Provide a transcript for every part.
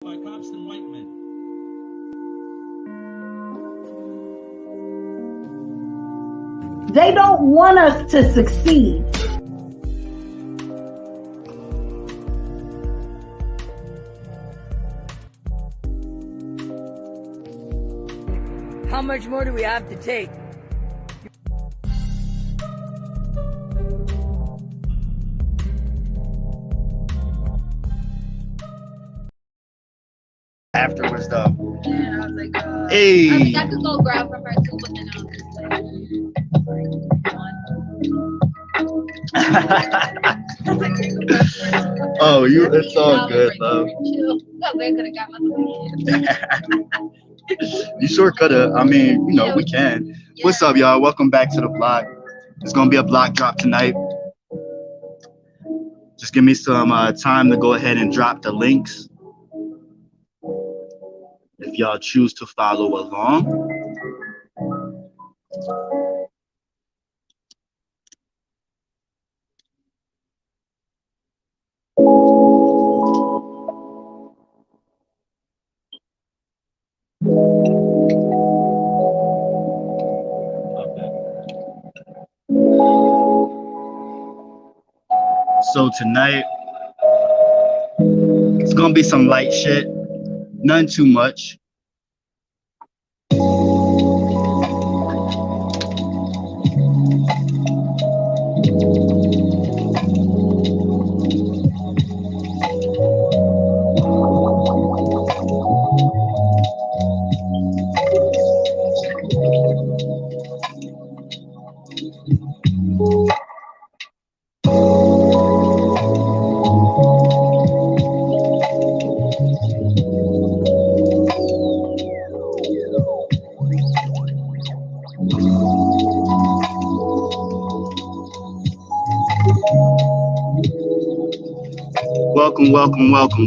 by cops and white men. They don't want us to succeed. How much more do we have to take? Afterwards, though. Yeah, I was like, Hey. I mean, I could go grab from her too, but then I was just like, Oh, it's all good, love. You sure coulda. I mean, we can. Yeah. What's up, y'all? Welcome back to the block. It's gonna be a block drop tonight. Just give me some time to go ahead and drop the links. If y'all choose to follow along. So tonight, it's gonna be some light shit, none too much.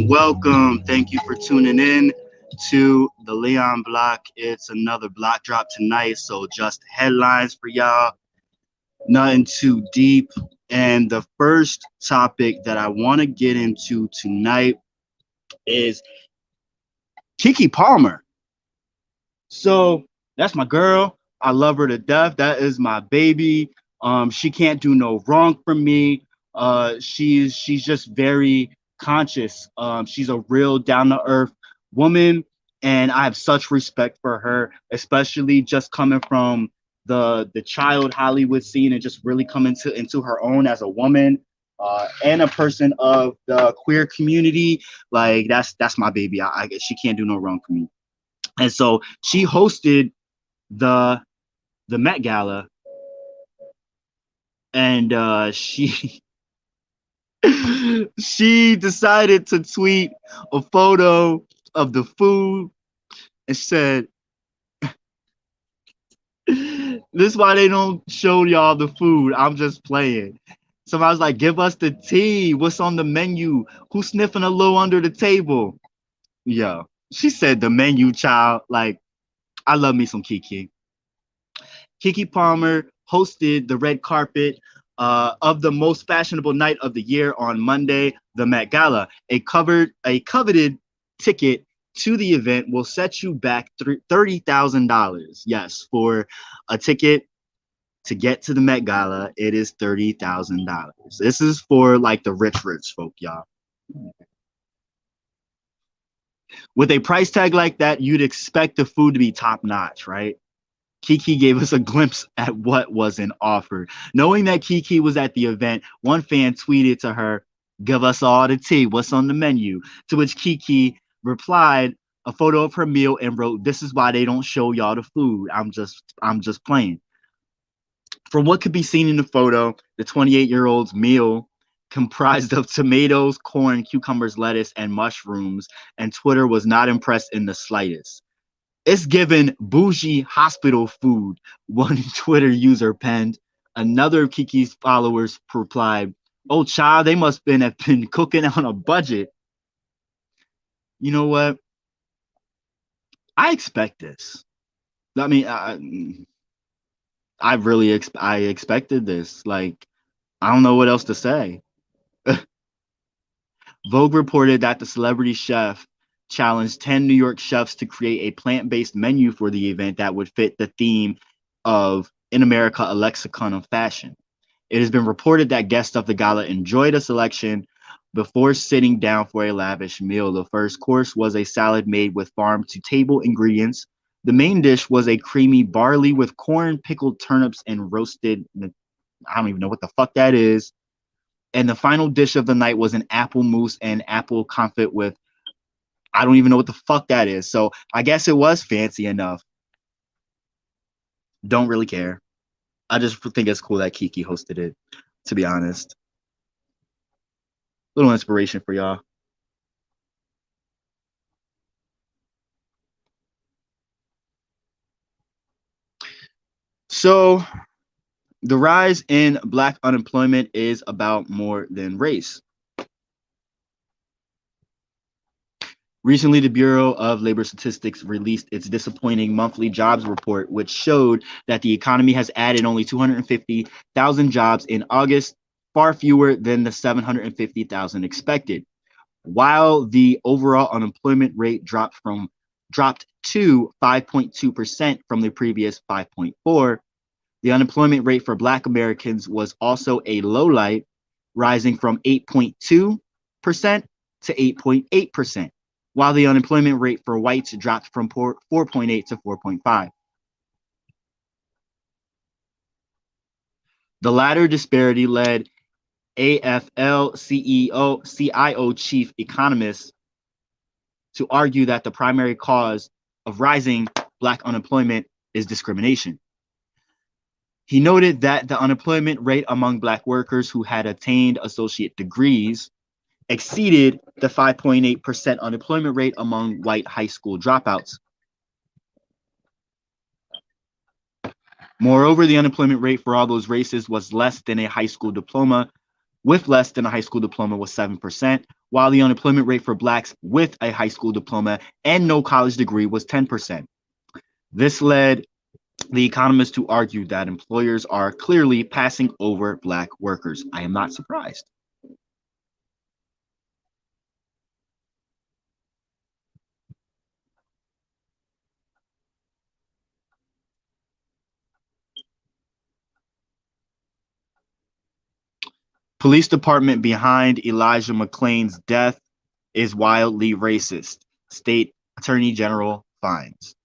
Welcome. Thank you for tuning in to the Leon Block. It's another block drop tonight, so just headlines for y'all, nothing too deep. And the first topic that I want to get into tonight is Keke Palmer. So that's my girl. I love her to death. That is my baby. She can't do no wrong for me. She's just very conscious. She's a real down to earth woman, and I have such respect for her, especially just coming from the child Hollywood scene and just really coming into her own as a woman and a person of the queer community. Like that's my baby. I guess she can't do no wrong for me. And so she hosted the Met Gala, and she she decided to tweet a photo of the food and said, "This is why they don't show y'all the food. I'm just playing." Somebody's like, "Give us the tea. What's on the menu? Who's sniffing a little under the table?" Yo, she said the menu, child. Like, I love me some Keke. Keke Palmer hosted the red carpet of the most fashionable night of the year on Monday, the Met Gala. A coveted ticket to the event will set you back $30,000. Yes, for a ticket to get to the Met Gala, it is $30,000. This is for like the rich folk, y'all. With a price tag like that, you'd expect the food to be top notch, right? Keke gave us a glimpse at what wasn't offered. Knowing that Keke was at the event, one fan tweeted to her, "Give us all the tea. What's on the menu?" To which Keke replied a photo of her meal and wrote, "This is why they don't show y'all the food. I'm just playing." From what could be seen in the photo, the 28-year-old's meal comprised of tomatoes, corn, cucumbers, lettuce, and mushrooms, and Twitter was not impressed in the slightest. "It's given bougie hospital food," one Twitter user penned. Another of Keke's followers replied, "Oh, child, they must have been cooking on a budget." You know what? I expect this. I mean, I expected this. Like, I don't know what else to say. Vogue reported that the celebrity chef challenged 10 New York chefs to create a plant-based menu for the event that would fit the theme of In America, a Lexicon of Fashion. It has been reported that guests of the gala enjoyed a selection before sitting down for a lavish meal. The first course was a salad made with farm-to-table ingredients. The main dish was a creamy barley with corn, pickled turnips, and roasted, I don't even know what the fuck that is. And the final dish of the night was an apple mousse and apple confit with, I don't even know what the fuck that is. So I guess it was fancy enough. Don't really care. I just think it's cool that Keke hosted it, to be honest. Little inspiration for y'all. So the rise in Black unemployment is about more than race. Recently, the Bureau of Labor Statistics released its disappointing monthly jobs report, which showed that the economy has added only 250,000 jobs in August, far fewer than the 750,000 expected. While the overall unemployment rate dropped to 5.2% from the previous 5.4, the unemployment rate for Black Americans was also a low light, rising from 8.2% to 8.8%, while the unemployment rate for whites dropped from 4.8 to 4.5. The latter disparity led AFL-CIO chief economist to argue that the primary cause of rising Black unemployment is discrimination. He noted that the unemployment rate among Black workers who had attained associate degrees exceeded the 5.8% unemployment rate among white high school dropouts. Moreover, the unemployment rate for all those races was less than a high school diploma. With less than a high school diploma was 7%, while the unemployment rate for Blacks with a high school diploma and no college degree was 10%. This led the economist to argue that employers are clearly passing over Black workers. I am not surprised. Police department behind Elijah McClain's death is wildly racist. State Attorney General finds.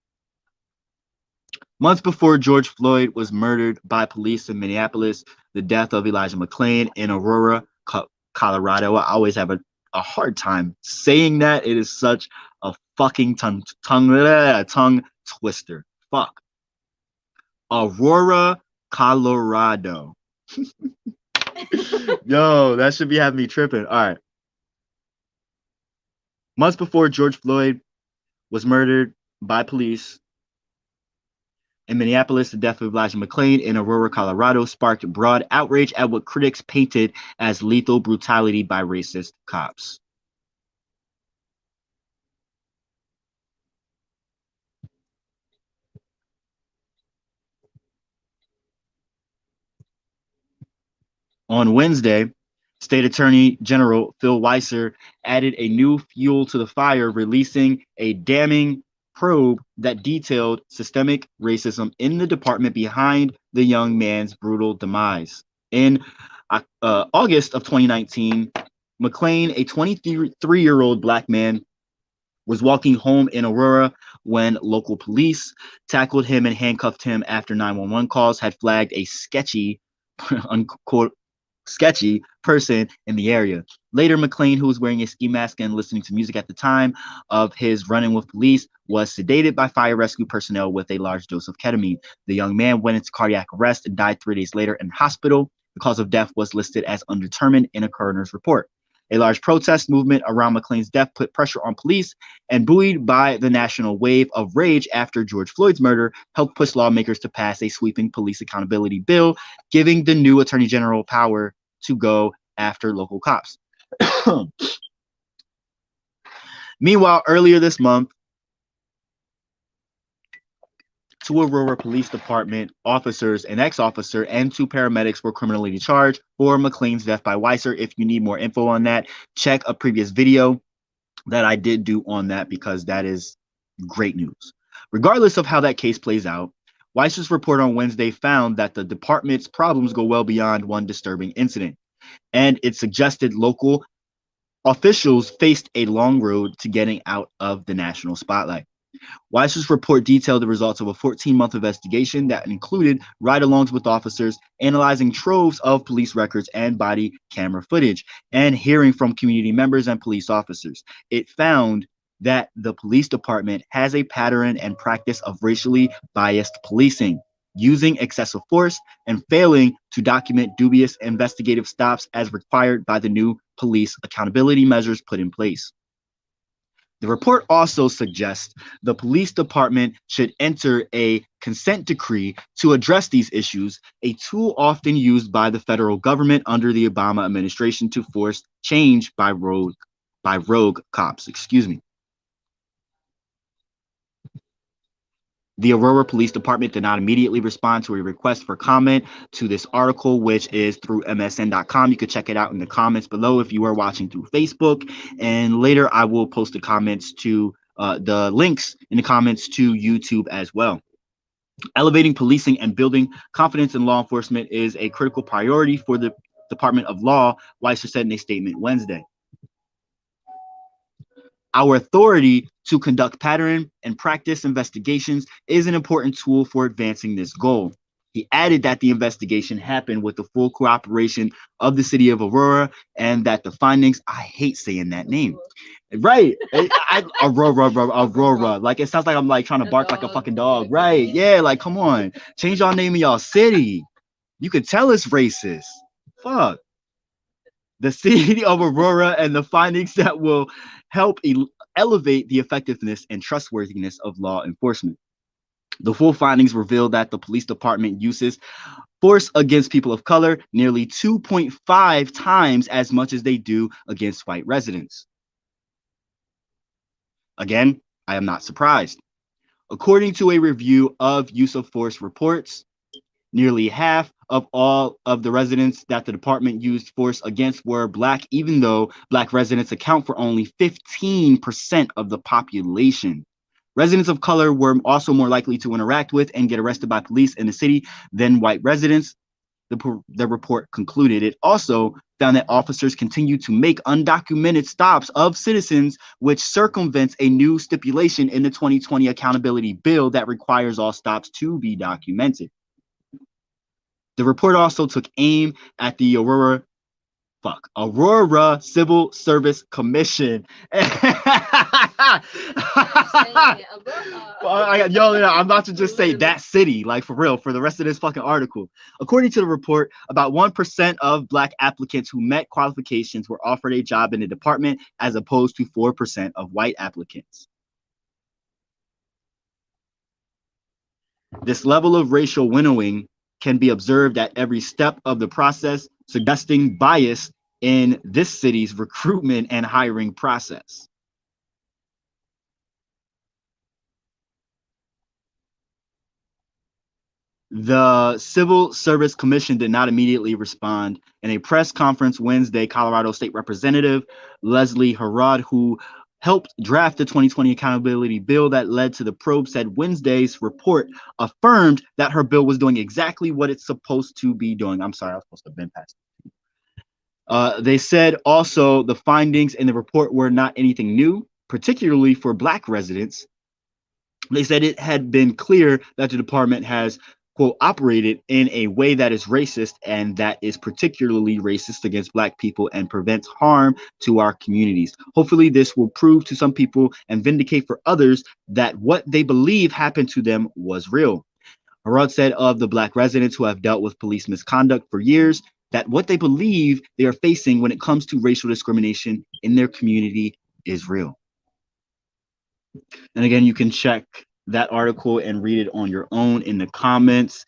Months before George Floyd was murdered by police in Minneapolis, the death of Elijah McClain in Aurora, Colorado. I always have a hard time saying that. It is such a fucking tongue twister. Fuck. Aurora, Colorado. Yo, that should be having me tripping. All right. Months before George Floyd was murdered by police in Minneapolis, the death of Elijah McClain in Aurora, Colorado sparked broad outrage at what critics painted as lethal brutality by racist cops. On Wednesday, State Attorney General Phil Weiser added a new fuel to the fire, releasing a damning probe that detailed systemic racism in the department behind the young man's brutal demise. In August of 2019, McClain, a 23-year-old Black man, was walking home in Aurora when local police tackled him and handcuffed him after 911 calls had flagged a sketchy, unquote, sketchy person in the area. Later, McClain, who was wearing a ski mask and listening to music at the time of his run-in with police, was sedated by fire rescue personnel with a large dose of ketamine. The young man went into cardiac arrest and died 3 days later in hospital. The cause of death was listed as undetermined in a coroner's report. A large protest movement around McClain's death put pressure on police, and buoyed by the national wave of rage after George Floyd's murder, helped push lawmakers to pass a sweeping police accountability bill, giving the new attorney general power to go after local cops. Meanwhile, earlier this month, 2 Aurora Police Department officers, an ex-officer, and 2 paramedics were criminally charged for McClain's death by Weiser. If you need more info on that, check a previous video. that I did do on that because that is great news. Regardless of how that case plays out, Weiss's report on Wednesday found that the department's problems go well beyond one disturbing incident, and it suggested local officials faced a long road to getting out of the national spotlight. Weiss's report detailed the results of a 14-month investigation that included ride-alongs with officers, analyzing troves of police records and body camera footage, and hearing from community members and police officers. It found that the police department has a pattern and practice of racially biased policing, using excessive force and failing to document dubious investigative stops as required by the new police accountability measures put in place. The report also suggests the police department should enter a consent decree to address these issues, a tool often used by the federal government under the Obama administration to force change by rogue cops. Excuse me. The Aurora Police Department did not immediately respond to a request for comment to this article, which is through msn.com. You could check it out in the comments below if you are watching through Facebook. And later I will post the comments to the links in the comments to YouTube as well. Elevating policing and building confidence in law enforcement is a critical priority for the Department of Law, Weisser said in a statement Wednesday. Our authority to conduct pattern and practice investigations is an important tool for advancing this goal. He added that the investigation happened with the full cooperation of the city of Aurora and that the findings, I hate saying that name. Right. Aurora. Like it sounds like I'm like trying to bark like a fucking dog. Right. Yeah, like come on. Change y'all name of y'all city. You could tell it's racist. Fuck. The city of Aurora and the findings that will help elevate the effectiveness and trustworthiness of law enforcement. The full findings reveal that the police department uses force against people of color nearly 2.5 times as much as they do against white residents. Again, I am not surprised. According to a review of use of force reports, nearly half of all of the residents that the department used force against were Black, even though Black residents account for only 15% of the population. Residents of color were also more likely to interact with and get arrested by police in the city than white residents, the report concluded. It also found that officers continue to make undocumented stops of citizens, which circumvents a new stipulation in the 2020 accountability bill that requires all stops to be documented. The report also took aim at the Aurora Civil Service Commission. I'm about to just say that city, like for real, for the rest of this fucking article. According to the report, about 1% of Black applicants who met qualifications were offered a job in the department, as opposed to 4% of white applicants. This level of racial winnowing can be observed at every step of the process, suggesting bias in this city's recruitment and hiring process. The Civil Service Commission did not immediately respond. In a press conference Wednesday, Colorado State Representative Leslie Herod, who helped draft the 2020 accountability bill that led to the probe, said Wednesday's report affirmed that her bill was doing exactly what it's supposed to be doing. I'm sorry, I was supposed to have been past. They said also the findings in the report were not anything new, particularly for Black residents. They said it had been clear that the department has, quote, operated in a way that is racist and that is particularly racist against Black people and prevents harm to our communities. Hopefully this will prove to some people and vindicate for others that what they believe happened to them was real. Harad said of the Black residents who have dealt with police misconduct for years, that what they believe they are facing when it comes to racial discrimination in their community is real. And again, you can check that article and read it on your own in the comments.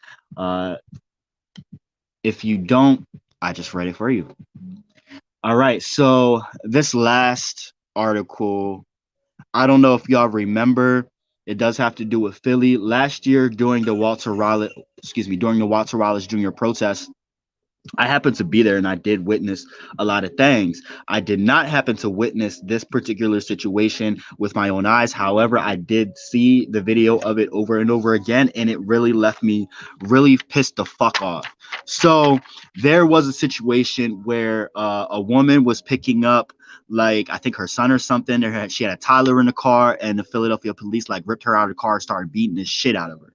If you don't, I just read it for you. All right, so this last article, I don't know if y'all remember, it does have to do with Philly. Last year during the Walter Raleigh Jr. protest, I happened to be there and I did witness a lot of things. I did not happen to witness this particular situation with my own eyes. However, I did see the video of it over and over again, and it really left me really pissed the fuck off. So, there was a situation where a woman was picking up, like, I think her son or something. She had a toddler in the car, and the Philadelphia police, like, ripped her out of the car and started beating the shit out of her.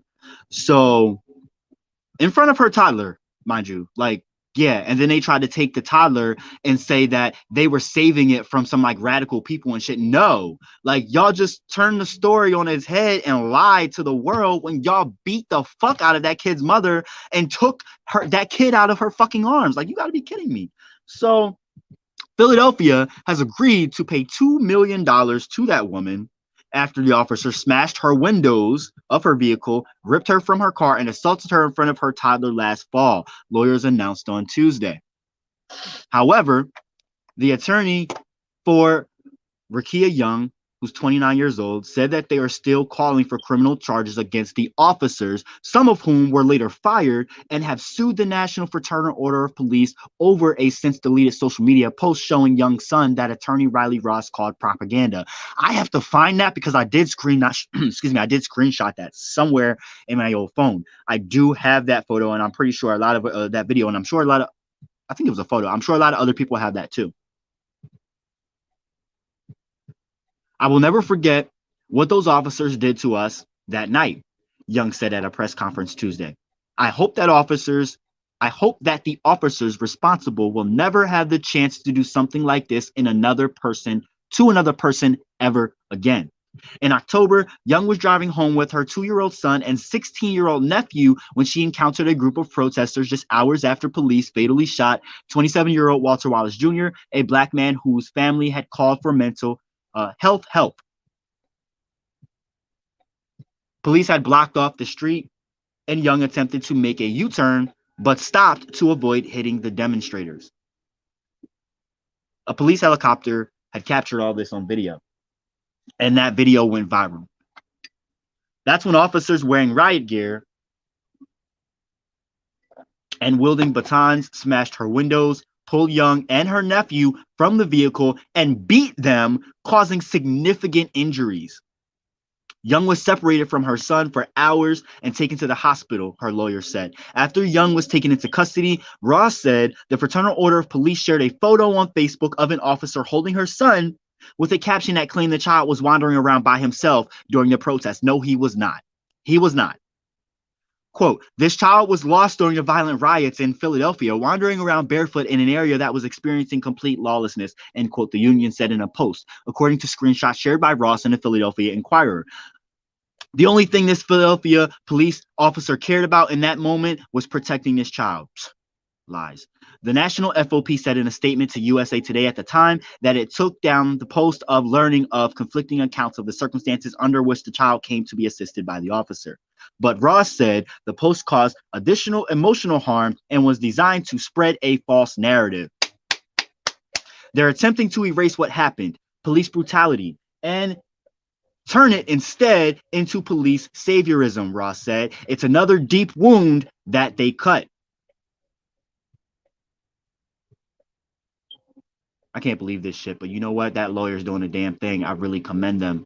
So, in front of her toddler, mind you, like, yeah. And then they tried to take the toddler and say that they were saving it from some like radical people and shit. No, like, y'all just turned the story on its head and lied to the world when y'all beat the fuck out of that kid's mother and took that kid out of her fucking arms. Like, you got to be kidding me. So Philadelphia has agreed to pay $2 million to that woman after the officer smashed her windows of her vehicle, ripped her from her car, and assaulted her in front of her toddler last fall, lawyers announced on Tuesday. However, the attorney for Rakia Young, who's 29 years old, said that they are still calling for criminal charges against the officers, some of whom were later fired, and have sued the National Fraternal Order of Police over a since deleted social media post showing Young's son that attorney Riley Ross called propaganda. I have to find that because I did I did screenshot that somewhere in my old phone. I do have that photo, and I'm pretty sure a lot of that video, and I'm sure I think it was a photo. I'm sure a lot of other people have that too. I will never forget what those officers did to us that night, Young said at a press conference Tuesday. I hope that the officers responsible will never have the chance to do something like this to another person ever again. In October, Young was driving home with her 2-year-old son and 16-year-old nephew when she encountered a group of protesters just hours after police fatally shot 27-year-old Walter Wallace Jr., a black man whose family had called for mental health help. Police had blocked off the street, and Young attempted to make a U-turn, but stopped to avoid hitting the demonstrators. A police helicopter had captured all this on video, and that video went viral. That's when officers wearing riot gear and wielding batons smashed her windows, pulled Young and her nephew from the vehicle, and beat them, causing significant injuries. Young was separated from her son for hours and taken to the hospital, her lawyer said. After Young was taken into custody, Ross said the Fraternal Order of Police shared a photo on Facebook of an officer holding her son with a caption that claimed the child was wandering around by himself during the protest. No, he was not. He was not. Quote, this child was lost during the violent riots in Philadelphia, wandering around barefoot in an area that was experiencing complete lawlessness, end quote, the union said in a post, according to screenshots shared by Ross and the Philadelphia Inquirer. The only thing this Philadelphia police officer cared about in that moment was protecting this child. Lies. The National FOP said in a statement to USA Today at the time that it took down the post of learning of conflicting accounts of the circumstances under which the child came to be assisted by the officer. But Ross said the post caused additional emotional harm and was designed to spread a false narrative. They're attempting to erase what happened, police brutality, and turn it instead into police saviorism, Ross said. It's another deep wound that they cut. I can't believe this shit, but you know what? That lawyer's doing a damn thing. I really commend them.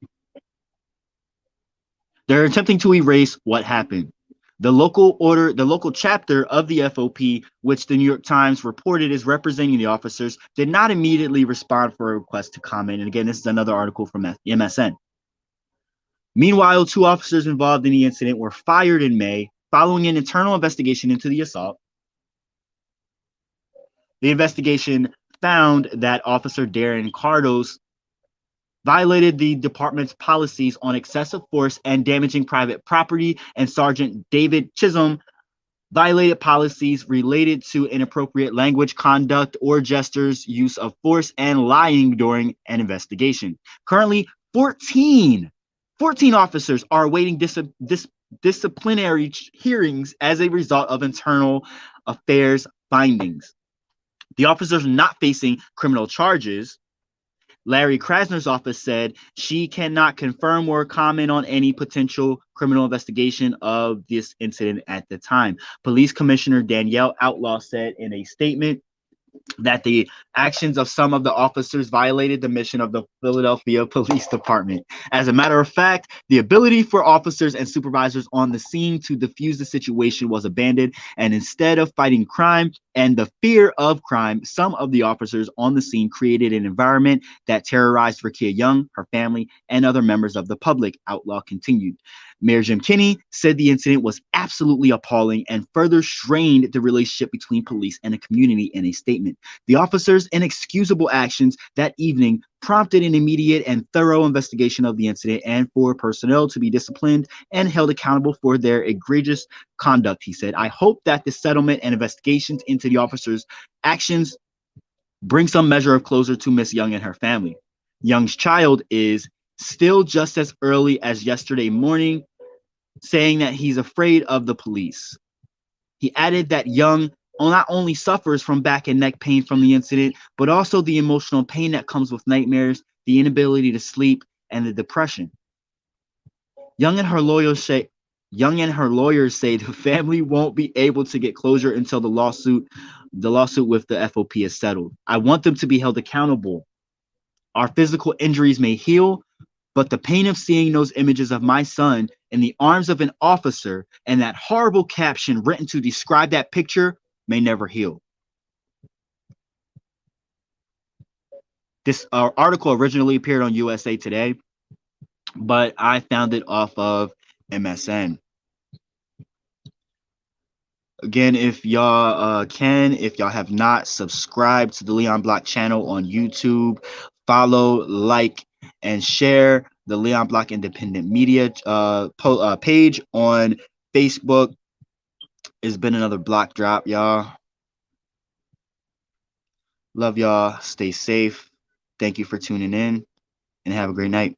They're attempting to erase what happened. The local chapter of the FOP, which the New York Times reported is representing the officers, did not immediately respond for a request to comment. And again, this is another article from MSN. Meanwhile, 2 officers involved in the incident were fired in May following an internal investigation into the assault. The investigation found that Officer Darren Cardos violated the department's policies on excessive force and damaging private property, and Sergeant David Chisholm violated policies related to inappropriate language, conduct, or gestures, use of force, and lying during an investigation. Currently, 14 officers are awaiting disciplinary hearings as a result of internal affairs findings. The officers are not facing criminal charges Larry Krasner's office said she cannot confirm or comment on any potential criminal investigation of this incident at the time. Police Commissioner Danielle Outlaw said in a statement that the actions of some of the officers violated the mission of the Philadelphia Police Department. As a matter of fact, the ability for officers and supervisors on the scene to defuse the situation was abandoned, and instead of fighting crime and the fear of crime, some of the officers on the scene created an environment that terrorized Rakia Young, her family, and other members of the public, Outlaw continued. Mayor Jim Kenney said the incident was absolutely appalling and further strained the relationship between police and the community in a statement. The officers' inexcusable actions that evening prompted an immediate and thorough investigation of the incident and for personnel to be disciplined and held accountable for their egregious conduct, he said. I hope that the settlement and investigations into the officers' actions bring some measure of closure to Miss Young and her family. Young's child is still just as early as yesterday morning saying that he's afraid of the police. He added that Young not only suffers from back and neck pain from the incident, but also the emotional pain that comes with nightmares, the inability to sleep, and the depression. Young and her lawyers say the family won't be able to get closure until the lawsuit with the FOP is settled. I want them to be held accountable. Our physical injuries may heal, but the pain of seeing those images of my son in the arms of an officer and that horrible caption written to describe that picture may never heal. This article originally appeared on USA Today, but I found it off of MSN. Again, if y'all if y'all have not subscribed to the Leon Block channel on YouTube, follow, like, and share the Leon Block Independent Media page on Facebook. It's been another block drop, y'all. Love y'all. Stay safe. Thank you for tuning in, and have a great night.